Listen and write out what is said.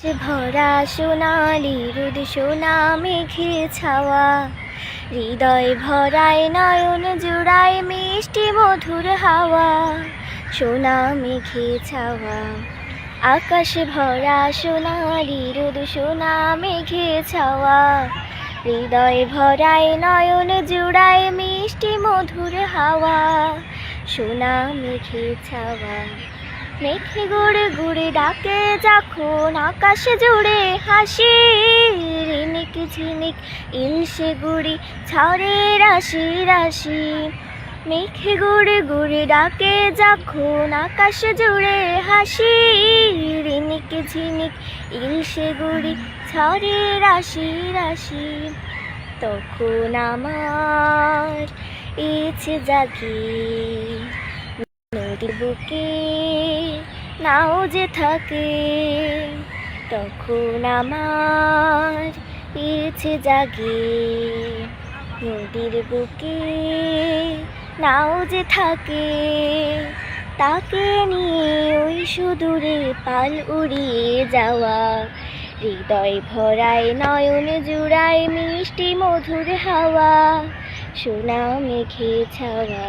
ভরা সোনালি রোদ সোনা মেঘে ছাওয়া, হৃদয় ভরায় নয়ন জুড়ায় মিষ্টি মধুর হাওয়া। সোনা মেঘে ছাওয়া, আকাশ ভরা সোনালি রোদ সোনা মেঘে ছাওয়া, হৃদয় ভরায় নয়ন জুড়ায় মিষ্টি মধুর হাওয়া। সোনা মেঘে ছাওয়া, মেঘে গুড়ে গুড়ে ডাকে যখন আকাশ জুড়ে হাসি, রিনিক ঝিনিক ইলশে গুড়ি ছড়ে রাশি রাশি। মেঘে গুড়ে গুড়ে ডাকে যখন আকাশ জুড়ে হাসি, রিনিক ঝিনিক ইলশে গুড়ি ছড়ে রাশি রাশি। তখন আমার ইচ্ছে জাগে নদীর বুকে নাও যে থাকে, তখন আমার ইচ্ছে জাগে নদীর বুকে নাও যে থাকে। তাকে নিয়ে ওই সুদূরে পাল উড়িয়ে যাওয়া, হৃদয় ভরায় নয়ন জুড়ায় মিষ্টি মধুর হাওয়া। সোনা মেঘে ছাওয়া।